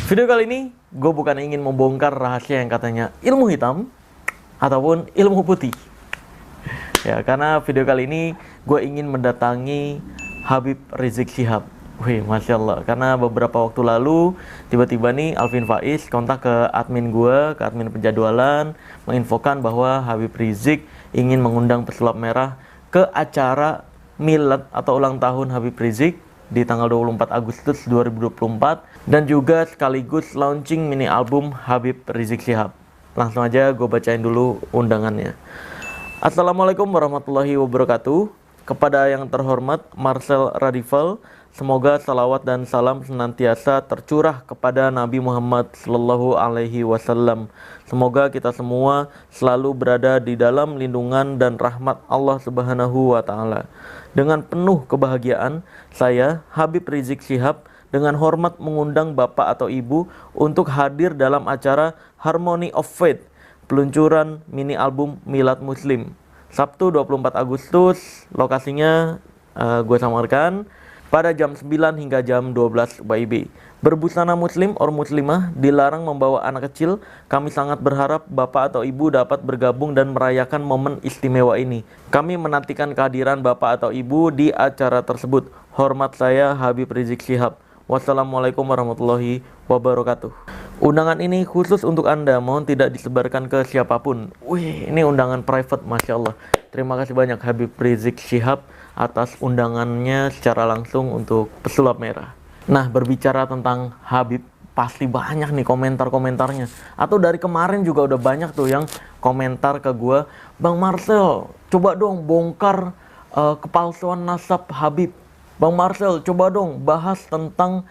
Video kali ini gue bukan ingin membongkar rahasia yang katanya ilmu hitam ataupun ilmu putih. Ya, karena video kali ini gue ingin mendatangi Habib Rizik Syihab. Wih, Masya Allah. Karena beberapa waktu lalu tiba-tiba nih Alvin Faiz kontak ke admin gue, ke admin penjadwalan, menginfokan bahwa Habib Rizik ingin mengundang pesulap merah ke acara milad atau ulang tahun Habib Rizik di tanggal 24 Agustus 2024 dan juga sekaligus launching mini album Habib Rizik Syihab. Langsung aja gue bacain dulu undangannya. Assalamualaikum warahmatullahi wabarakatuh. Kepada yang terhormat Marcel Radival, semoga salawat dan salam senantiasa tercurah kepada Nabi Muhammad Sallallahu Alaihi Wasallam. Semoga kita semua selalu berada di dalam lindungan dan rahmat Allah Subhanahu Wa Taala. Dengan penuh kebahagiaan, saya Habib Rizik Syihab dengan hormat mengundang Bapak atau Ibu untuk hadir dalam acara Harmony of Faith, peluncuran mini album Milad Muslim. Sabtu 24 Agustus, lokasinya gue samarkan pada jam 9 hingga jam 12 WIB. Berbusana muslim or muslimah, dilarang membawa anak kecil. Kami sangat berharap Bapak atau Ibu dapat bergabung dan merayakan momen istimewa ini. Kami menantikan kehadiran Bapak atau Ibu di acara tersebut. Hormat saya Habib Rizik Syihab. Wassalamualaikum warahmatullahi wabarakatuh. Undangan ini khusus untuk Anda, mohon tidak disebarkan ke siapapun. Wih, ini undangan private, Masya Allah. Terima kasih banyak Habib Rizik Syihab atas undangannya secara langsung untuk pesulap merah. Nah, berbicara tentang Habib, pasti banyak nih komentar-komentarnya. Atau dari kemarin juga udah banyak tuh yang komentar ke gue, Bang Marcel, coba dong bongkar kepalsuan nasab Habib. Bang Marcel, coba dong bahas tentang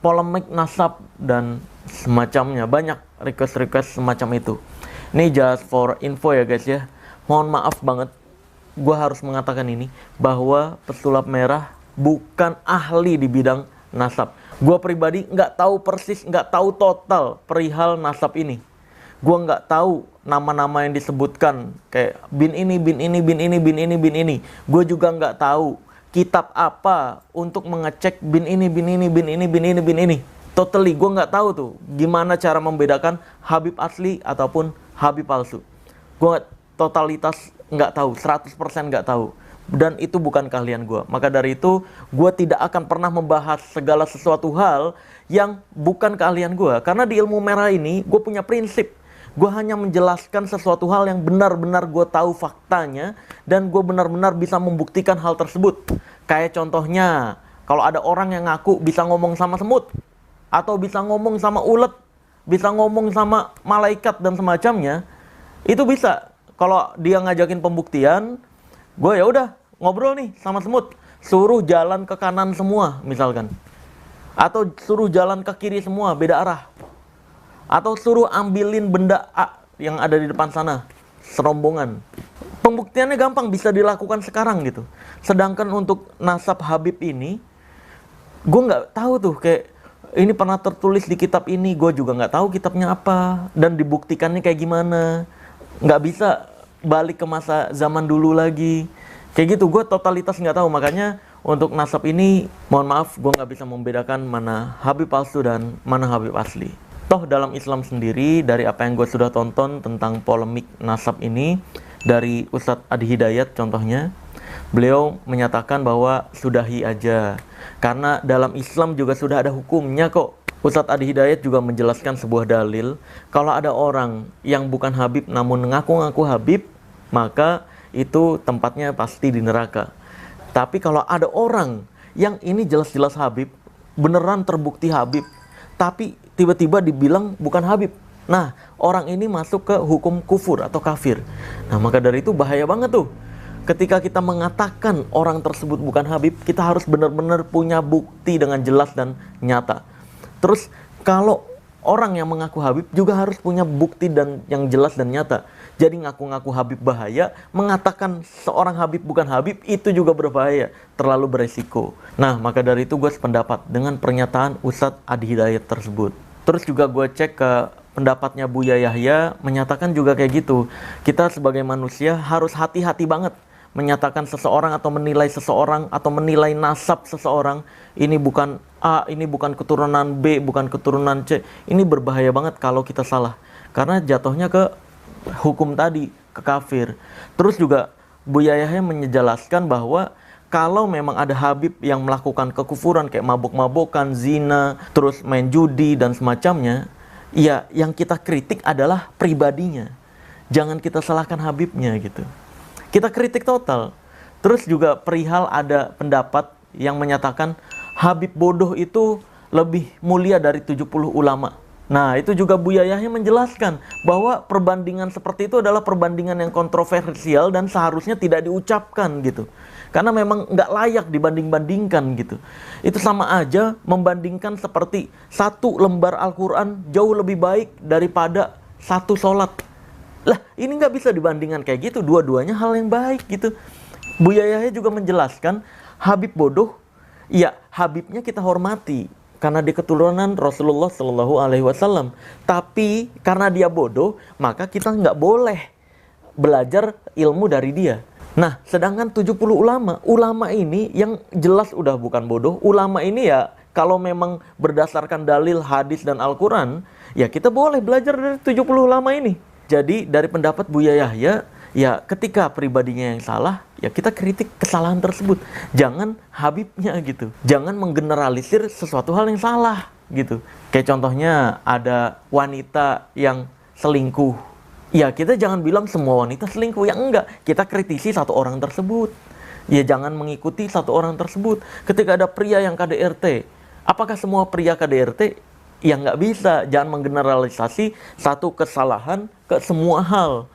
polemik nasab dan semacamnya. Banyak request-request semacam itu. Ini just for info ya guys ya. Mohon maaf banget, gue harus mengatakan ini, bahwa pesulap merah bukan ahli di bidang nasab. Gue pribadi nggak tahu persis, nggak tahu total perihal nasab ini. Gue nggak tahu nama-nama yang disebutkan, kayak bin ini, bin ini, bin ini, bin ini, bin ini. Gue juga nggak tahu kitab apa untuk mengecek bin ini, bin ini, bin ini, bin ini, bin ini. Totally, gue nggak tahu tuh gimana cara membedakan Habib asli ataupun Habib palsu. Gue totalitas nggak tahu, 100% nggak tahu. Dan itu bukan keahlian gue. Maka dari itu, gue tidak akan pernah membahas segala sesuatu hal yang bukan keahlian gue. Karena di ilmu merah ini, gue punya prinsip. Gue hanya menjelaskan sesuatu hal yang benar-benar gue tahu faktanya dan gue benar-benar bisa membuktikan hal tersebut. Kayak contohnya, kalau ada orang yang ngaku bisa ngomong sama semut, atau bisa ngomong sama ulet, bisa ngomong sama malaikat dan semacamnya, itu bisa. Kalau dia ngajakin pembuktian, gue ya udah ngobrol nih sama semut, suruh jalan ke kanan semua misalkan, atau suruh jalan ke kiri semua, beda arah. Atau suruh ambilin benda A yang ada di depan sana, serombongan. Pembuktiannya gampang, bisa dilakukan sekarang gitu. Sedangkan untuk nasab Habib ini, gue nggak tahu tuh, kayak ini pernah tertulis di kitab ini, gue juga nggak tahu kitabnya apa dan dibuktikannya kayak gimana. Nggak bisa balik ke masa zaman dulu lagi. Kayak gitu, gue totalitas nggak tahu. Makanya untuk nasab ini, mohon maaf, gue nggak bisa membedakan mana Habib palsu dan mana Habib asli. Toh dalam Islam sendiri, dari apa yang gue sudah tonton tentang polemik nasab ini, dari Ustadz Adi Hidayat contohnya, beliau menyatakan bahwa sudahi aja. Karena dalam Islam juga sudah ada hukumnya kok. Ustadz Adi Hidayat juga menjelaskan sebuah dalil, kalau ada orang yang bukan Habib namun ngaku-ngaku Habib, maka itu tempatnya pasti di neraka. Tapi kalau ada orang yang ini jelas-jelas Habib, beneran terbukti Habib, tapi tiba-tiba dibilang bukan Habib. Nah, orang ini masuk ke hukum kufur atau kafir. Nah, maka dari itu bahaya banget tuh. Ketika kita mengatakan orang tersebut bukan Habib, kita harus benar-benar punya bukti dengan jelas dan nyata. Terus, kalau orang yang mengaku Habib juga harus punya bukti dan yang jelas dan nyata. Jadi ngaku-ngaku Habib bahaya, mengatakan seorang Habib bukan Habib itu juga berbahaya, terlalu beresiko. Nah, maka dari itu gue sependapat dengan pernyataan Ustadz Adi Hidayat tersebut. Terus juga gue cek ke pendapatnya Buya Yahya, menyatakan juga kayak gitu. Kita sebagai manusia harus hati-hati banget menyatakan seseorang atau menilai seseorang atau menilai nasab seseorang, ini bukan A, ini bukan keturunan B, bukan keturunan C. Ini berbahaya banget kalau kita salah. Karena jatuhnya ke hukum tadi, ke kafir. Terus juga Buya Yahya menjelaskan bahwa kalau memang ada Habib yang melakukan kekufuran kayak mabuk-mabukan, zina, terus main judi dan semacamnya, ya yang kita kritik adalah pribadinya. Jangan kita salahkan Habibnya gitu. Kita kritik total. Terus juga perihal ada pendapat yang menyatakan Habib bodoh itu lebih mulia dari 70 ulama. Nah, itu juga Buya Yahya menjelaskan bahwa perbandingan seperti itu adalah perbandingan yang kontroversial dan seharusnya tidak diucapkan gitu. Karena memang nggak layak dibanding-bandingkan gitu. Itu sama aja membandingkan seperti satu lembar Al-Quran jauh lebih baik daripada satu sholat. Lah, ini nggak bisa dibandingkan kayak gitu. Dua-duanya hal yang baik gitu. Buya Yahya juga menjelaskan Habib bodoh, ya Habibnya kita hormati karena dia keturunan Rasulullah Shallallahu Alaihi Wasallam. Tapi karena dia bodoh, maka kita nggak boleh belajar ilmu dari dia. Nah, sedangkan 70 ulama ini yang jelas udah bukan bodoh. Ulama ini ya kalau memang berdasarkan dalil hadis dan Al-Quran, ya kita boleh belajar dari 70 ulama ini. Jadi dari pendapat Buya Yahya, ya ketika pribadinya yang salah, ya kita kritik kesalahan tersebut. Jangan Habibnya gitu. Jangan menggeneralisir sesuatu hal yang salah gitu. Kayak contohnya ada wanita yang selingkuh. Ya kita jangan bilang semua wanita selingkuh. Ya enggak. Kita kritisi satu orang tersebut. Ya jangan mengikuti satu orang tersebut. Ketika ada pria yang KDRT, apakah semua pria KDRT? Ya nggak bisa. Jangan menggeneralisasi satu kesalahan ke semua hal.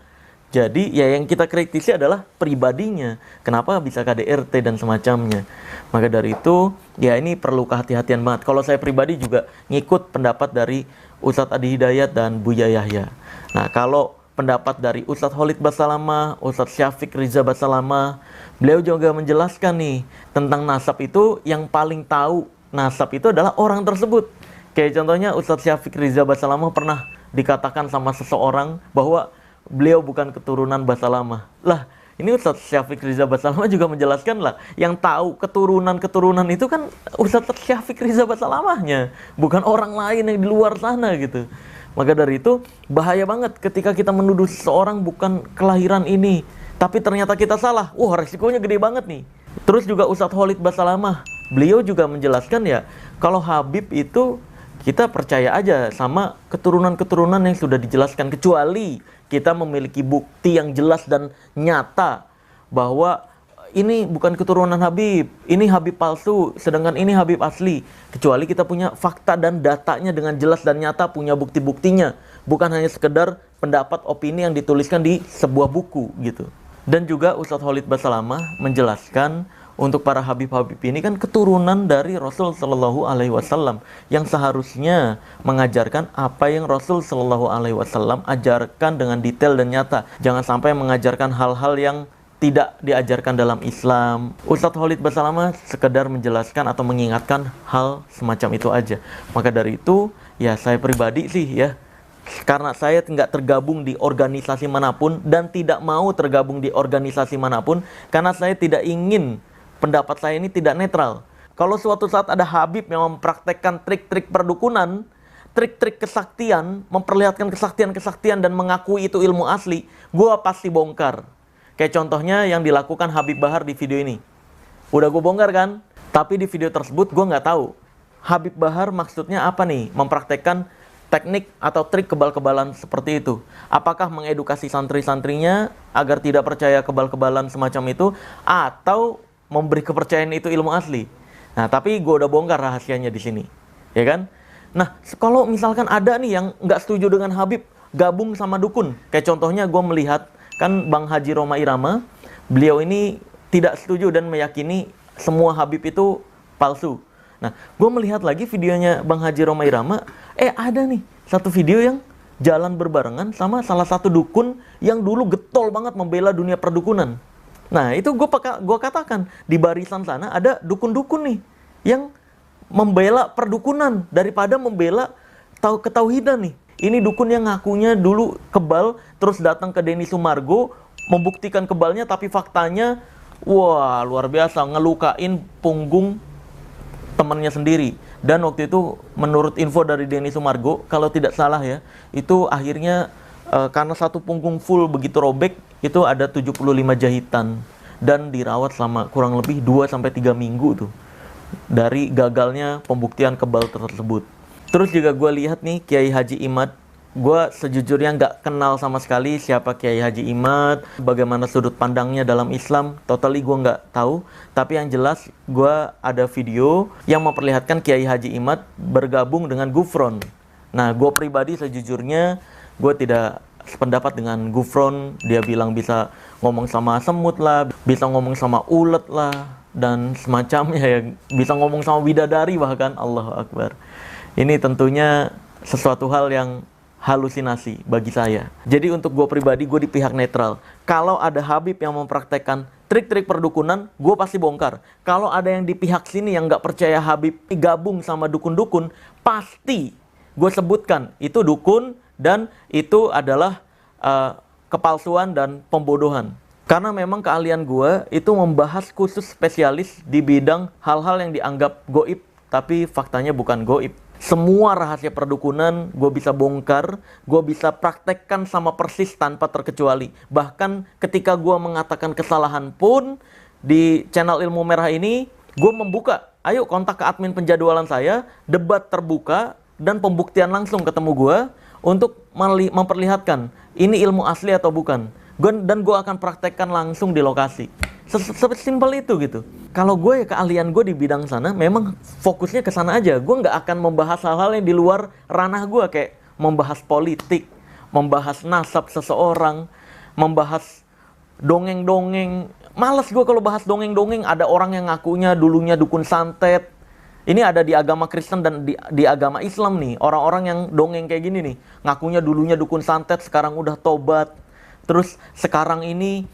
Jadi ya yang kita kritisi adalah pribadinya. Kenapa bisa KDRT dan semacamnya. Maka dari itu ya ini perlu kehati-hatian banget. Kalau saya pribadi juga ngikut pendapat dari Ustadz Adi Hidayat dan Buya Yahya. Nah kalau pendapat dari Ustadz Khalid Basalamah, Ustadz Syafiq Riza Basalamah, beliau juga menjelaskan nih tentang nasab itu yang paling tahu nasab itu adalah orang tersebut. Kayak contohnya Ustadz Syafiq Riza Basalamah pernah dikatakan sama seseorang bahwa beliau bukan keturunan Basalamah. Lah, ini Ustadz Syafiq Riza Basalamah juga menjelaskan lah, yang tahu keturunan-keturunan itu kan Ustadz Syafiq Riza Basalamahnya, bukan orang lain yang di luar sana gitu. Maka dari itu bahaya banget ketika kita menuduh seseorang bukan kelahiran ini, tapi ternyata kita salah. Wah, resikonya gede banget nih. Terus juga Ustadz Khalid Basalamah, beliau juga menjelaskan ya, kalau Habib itu kita percaya aja sama keturunan-keturunan yang sudah dijelaskan, kecuali kita memiliki bukti yang jelas dan nyata bahwa ini bukan keturunan Habib, ini Habib palsu, sedangkan ini Habib asli. Kecuali kita punya fakta dan datanya dengan jelas dan nyata, punya bukti-buktinya, bukan hanya sekedar pendapat opini yang dituliskan di sebuah buku gitu. Dan juga Ustadz Khalid Basalamah menjelaskan untuk para Habib-Habib ini kan keturunan dari Rasul Shallallahu Alaihi Wasallam yang seharusnya mengajarkan apa yang Rasul Shallallahu Alaihi Wasallam ajarkan dengan detail dan nyata. Jangan sampai mengajarkan hal-hal yang tidak diajarkan dalam Islam. Ustadz Khalid Basalamah sekedar menjelaskan atau mengingatkan hal semacam itu aja. Maka dari itu ya saya pribadi sih ya, karena saya nggak tergabung di organisasi manapun dan tidak mau tergabung di organisasi manapun, karena saya tidak ingin pendapat saya ini tidak netral. Kalau suatu saat ada Habib yang mempraktekkan trik-trik perdukunan, trik-trik kesaktian, memperlihatkan kesaktian-kesaktian dan mengakui itu ilmu asli, gue pasti bongkar. Kayak contohnya yang dilakukan Habib Bahar di video ini. Udah gue bongkar kan? Tapi di video tersebut gue nggak tahu Habib Bahar maksudnya apa nih mempraktekkan teknik atau trik kebal-kebalan seperti itu. Apakah mengedukasi santri-santrinya agar tidak percaya kebal-kebalan semacam itu, atau memberi kepercayaan itu ilmu asli. Nah, tapi gue udah bongkar rahasianya di sini, ya kan? Nah, kalau misalkan ada nih yang nggak setuju dengan Habib, gabung sama dukun. Kayak contohnya gue melihat, kan Bang Haji Roma Irama, beliau ini tidak setuju dan meyakini semua Habib itu palsu. Nah, gue melihat lagi videonya Bang Haji Roma Irama, ada nih satu video yang jalan berbarengan sama salah satu dukun yang dulu getol banget membela dunia perdukunan. Nah, itu gue katakan, di barisan sana ada dukun-dukun nih yang membela perdukunan daripada membela ketauhidan nih. Ini dukun yang ngakunya dulu kebal, terus datang ke Denny Sumargo, membuktikan kebalnya, tapi faktanya Wah, luar biasa, ngelukain punggung temannya sendiri. Dan waktu itu menurut info dari Denny Sumargo, kalau tidak salah ya, itu akhirnya karena satu punggung full begitu robek, itu ada 75 jahitan dan dirawat selama kurang lebih 2-3 minggu tuh dari gagalnya pembuktian kebal tersebut. Terus juga gue lihat nih Kiai Haji Imad. Gue sejujurnya nggak kenal sama sekali siapa Kiai Haji Imad, bagaimana sudut pandangnya dalam Islam, totally gue nggak tahu. Tapi yang jelas gue ada video yang memperlihatkan Kiai Haji Imad bergabung dengan Gufron. Nah, gue pribadi sejujurnya gue tidak sependapat dengan Gufron. Dia bilang bisa ngomong sama semut lah, bisa ngomong sama ulet lah, dan semacamnya ya, bisa ngomong sama bidadari bahkan. Allahu Akbar. Ini tentunya sesuatu hal yang halusinasi bagi saya. Jadi untuk gue pribadi, gue di pihak netral. Kalau ada Habib yang mempraktekkan trik-trik perdukunan, gue pasti bongkar. Kalau ada yang di pihak sini yang nggak percaya Habib gabung sama dukun-dukun, pasti gue sebutkan itu dukun dan itu adalah kepalsuan dan pembodohan. Karena memang keahlian gue itu membahas khusus spesialis di bidang hal-hal yang dianggap goib, tapi faktanya bukan goib. Semua rahasia perdukunan gue bisa bongkar, gue bisa praktekkan sama persis tanpa terkecuali. Bahkan ketika gue mengatakan kesalahan pun di channel Ilmu Merah ini, gue membuka, ayo kontak ke admin penjadwalan saya, debat terbuka, dan pembuktian langsung ketemu gue untuk memperlihatkan ini ilmu asli atau bukan. Dan gue akan praktekkan langsung di lokasi. Sesimpel itu gitu. Kalau gue ya keahlian gue di bidang sana memang fokusnya ke sana aja. Gue nggak akan membahas hal-hal yang di luar ranah gue, kayak membahas politik, membahas nasab seseorang, membahas dongeng-dongeng. Males gue kalau bahas dongeng-dongeng. Ada orang yang ngakunya dulunya dukun santet. Ini ada di agama Kristen dan di agama Islam nih. Orang-orang yang dongeng kayak gini nih, ngakunya dulunya dukun santet, sekarang udah tobat. Terus sekarang ini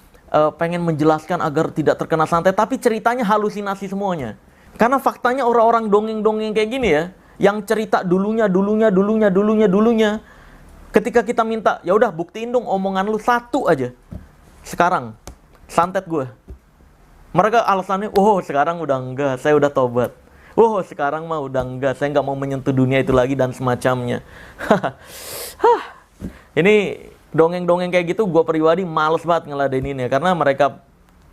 pengen menjelaskan agar tidak terkena santet, tapi ceritanya halusinasi semuanya. Karena faktanya orang-orang dongeng-dongeng kayak gini ya, yang cerita dulunya. Ketika kita minta, ya udah buktiin dong omongan lu satu aja. Sekarang santet gue. Mereka alasannya, oh sekarang udah enggak, saya udah tobat. Oh sekarang mah udah enggak, saya nggak mau menyentuh dunia itu lagi dan semacamnya. Ini dongeng-dongeng kayak gitu gue pribadi males banget ngeladeninnya, karena mereka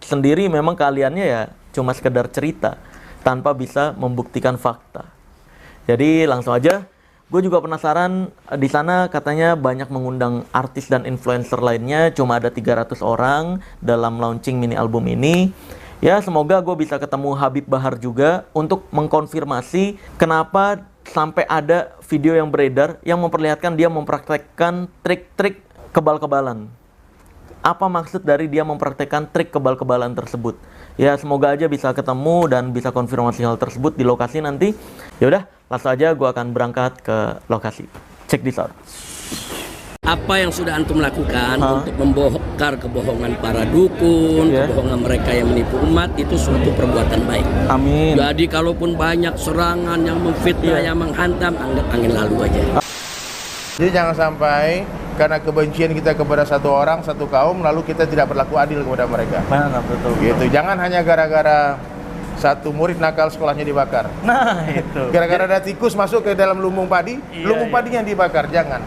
sendiri memang keahliannya ya cuma sekedar cerita tanpa bisa membuktikan fakta. Jadi langsung aja, gue juga penasaran, di sana katanya banyak mengundang artis dan influencer lainnya, cuma ada 300 orang dalam launching mini album ini. Ya semoga gue bisa ketemu Habib Bahar juga untuk mengkonfirmasi kenapa sampai ada video yang beredar yang memperlihatkan dia mempraktekkan trik-trik kebal-kebalan. Apa maksud dari dia mempraktekkan trik kebal-kebalan tersebut? Ya semoga aja bisa ketemu dan bisa konfirmasi hal tersebut di lokasi nanti. Ya udah, langsung aja gue akan berangkat ke lokasi. Check this out. Apa yang sudah antum lakukan untuk membongkar kebohongan para dukun, kebohongan mereka yang menipu umat, itu suatu perbuatan baik. Amin. Jadi kalaupun banyak serangan yang memfitnah, yang menghantam, anggap angin lalu aja. Jadi jangan sampai karena kebencian kita kepada satu orang, satu kaum, lalu kita tidak berlaku adil kepada mereka. Mana betul. Gitu. Jangan hanya gara-gara satu murid nakal sekolahnya dibakar. Nah itu. Gara-gara ada tikus masuk ke dalam lumbung padi, lumbung padinya dibakar. Jangan.